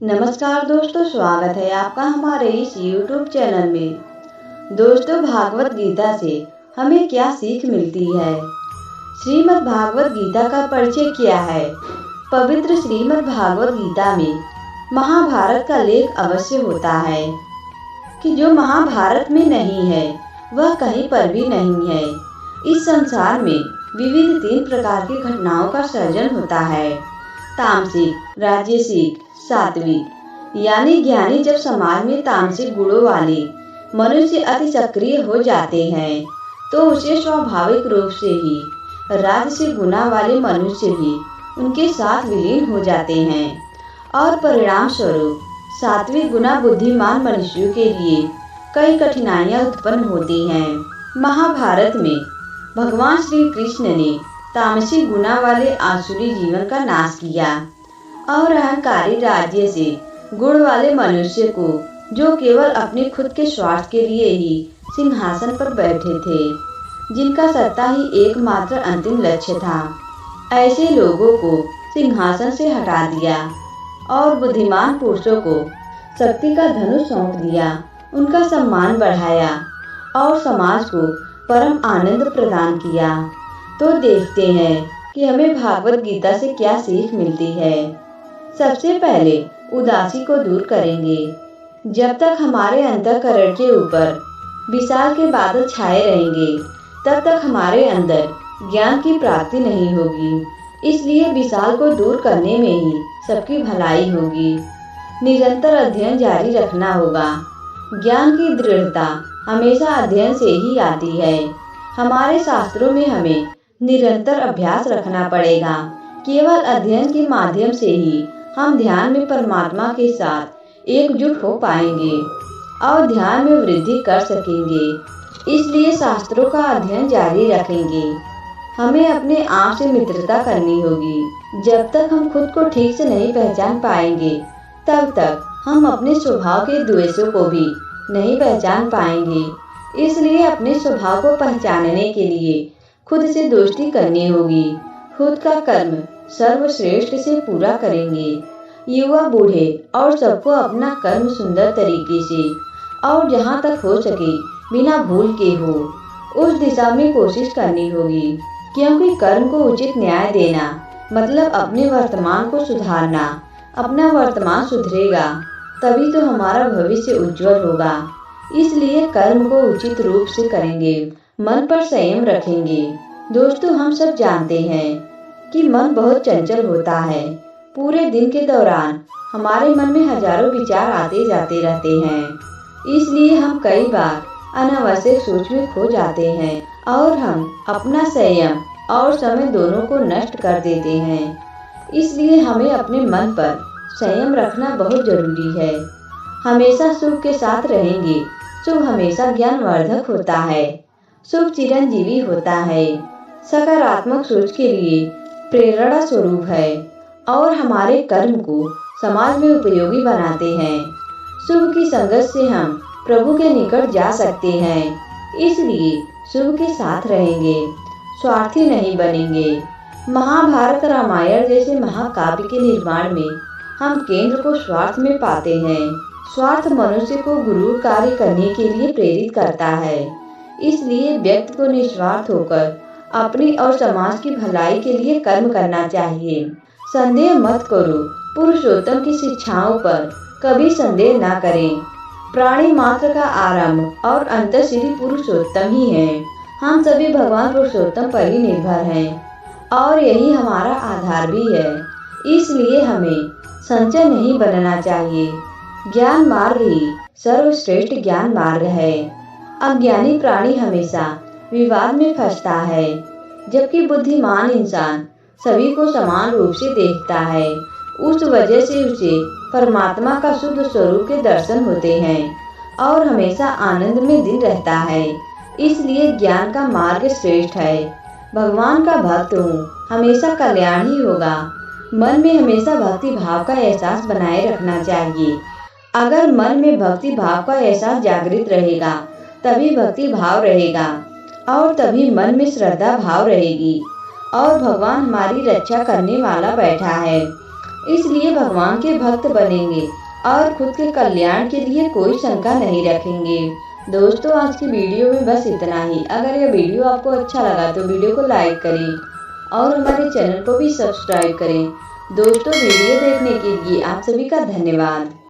नमस्कार दोस्तों, स्वागत है आपका हमारे इस YouTube चैनल में। दोस्तों, भागवत गीता से हमें क्या सीख मिलती है? श्रीमद् भागवत गीता का परिचय क्या है? पवित्र श्रीमद् भागवत गीता में महाभारत का लेख अवश्य होता है कि जो महाभारत में नहीं है वह कहीं पर भी नहीं है। इस संसार में विविध 3 प्रकार की घटनाओं का सर्जन होता है। तामसिक, राजसिक, सात्विक। यानी ज्ञानी जब समाज में तामसिक गुणों वाले मनुष्य अति सक्रिय हो जाते हैं तो उसे स्वाभाविक रूप से ही राजसिक गुणा वाले मनुष्य भी उनके साथ विलीन हो जाते हैं और परिणाम स्वरूप सात्विक गुना बुद्धिमान मनुष्यों के लिए कई कठिनाइयां उत्पन्न होती हैं। महाभारत में भगवान श्री कृष्ण ने तामसिक गुना वाले आसुरी जीवन का नाश किया और अहंकारी राज्य से गुण वाले मनुष्य को, जो केवल अपने खुद के स्वार्थ के लिए ही सिंहासन पर बैठे थे, जिनका सत्ता ही एकमात्र अंतिम लक्ष्य था, ऐसे लोगों को सिंहासन से हटा दिया और बुद्धिमान पुरुषों को शक्ति का धनुष सौंप दिया, उनका सम्मान बढ़ाया और समाज को परम आनंद प्रदान किया। तो देखते हैं कि हमें भागवत गीता से क्या सीख मिलती है। सबसे पहले उदासी को दूर करेंगे। जब तक हमारे अंतःकरण के ऊपर विशाल के बादल छाए रहेंगे तब तक हमारे अंदर ज्ञान की प्राप्ति नहीं होगी। इसलिए विशाल को दूर करने में ही सबकी भलाई होगी। निरंतर अध्ययन जारी रखना होगा। ज्ञान की दृढ़ता हमेशा अध्ययन से ही आती है। हमारे शास्त्रों में हमें निरंतर अभ्यास रखना पड़ेगा। केवल अध्ययन के माध्यम से ही हम ध्यान में परमात्मा के साथ एकजुट हो पाएंगे और ध्यान में वृद्धि कर सकेंगे। इसलिए शास्त्रों का अध्ययन जारी रखेंगे। हमें अपने आप से मित्रता करनी होगी। जब तक हम खुद को ठीक से नहीं पहचान पाएंगे तब तक हम अपने स्वभाव के द्वेषों को भी नहीं पहचान पाएंगे। इसलिए अपने स्वभाव को पहचानने के लिए खुद से दोस्ती करनी होगी। खुद का कर्म सर्वश्रेष्ठ से पूरा करेंगे। युवा, बूढ़े और सबको अपना कर्म सुंदर तरीके से और जहाँ तक हो सके बिना भूल के हो उस दिशा में कोशिश करनी होगी, क्योंकि कर्म को उचित न्याय देना मतलब अपने वर्तमान को सुधारना। अपना वर्तमान सुधरेगा तभी तो हमारा भविष्य उज्जवल होगा। इसलिए कर्म को उचित रूप से करेंगे, मन पर संयम रखेंगे। दोस्तों, हम सब जानते हैं कि मन बहुत चंचल होता है। पूरे दिन के दौरान हमारे मन में हजारों विचार आते जाते रहते हैं। इसलिए हम कई बार अनावश्यक सोच में खो जाते हैं और हम अपना संयम और समय दोनों को नष्ट कर देते हैं। इसलिए हमें अपने मन पर संयम रखना बहुत जरूरी है। हमेशा सुख के साथ रहेंगे। शुभ हमेशा ज्ञानवर्धक होता है। शुभ चिरंजीवी होता है। सकारात्मक सोच के लिए प्रेरणा स्वरूप है और हमारे कर्म को समाज में उपयोगी बनाते हैं। शुभ की संगत से हम प्रभु के निकट जा सकते हैं। इसलिए शुभ के साथ रहेंगे, स्वार्थी नहीं बनेंगे। महाभारत, रामायण जैसे महाकाव्य के निर्माण में हम केंद्र को स्वार्थ में पाते हैं। स्वार्थ मनुष्य को गुरूर कार्य करने के लिए प्रेरित करता है। इसलिए व्यक्ति को निस्वार्थ होकर अपनी और समाज की भलाई के लिए कर्म करना चाहिए। संदेह मत करो, पुरुषोत्तम की शिक्षाओं पर कभी संदेह ना करें। प्राणी मात्र का आरंभ और अंत श्री पुरुषोत्तम ही है। हम सभी भगवान पुरुषोत्तम पर ही निर्भर हैं और यही हमारा आधार भी है। इसलिए हमें संचय नहीं बनना चाहिए। ज्ञान मार्ग ही सर्वश्रेष्ठ ज्ञान मार्ग है। अज्ञानी प्राणी हमेशा विवाद में फंसता है, जबकि बुद्धिमान इंसान सभी को समान रूप से देखता है। उस वजह से उसे परमात्मा का शुद्ध स्वरूप के दर्शन होते हैं और हमेशा आनंद में दिन रहता है। इसलिए ज्ञान का मार्ग श्रेष्ठ है। भगवान का भक्त हूँ, हमेशा कल्याण ही होगा। मन में हमेशा भक्ति भाव का एहसास बनाए रखना चाहिए। अगर मन में भक्ति भाव का एहसास जागृत रहेगा तभी भक्ति भाव रहेगा और तभी मन में श्रद्धा भाव रहेगी और भगवान हमारी रक्षा करने वाला बैठा है। इसलिए भगवान के भक्त बनेंगे और खुद के कल्याण के लिए कोई शंका नहीं रखेंगे। दोस्तों, आज की वीडियो में बस इतना ही। अगर यह वीडियो आपको अच्छा लगा तो वीडियो को लाइक करें और हमारे चैनल को भी सब्सक्राइब करें। दोस्तों, वीडियो देखने के लिए आप सभी का धन्यवाद।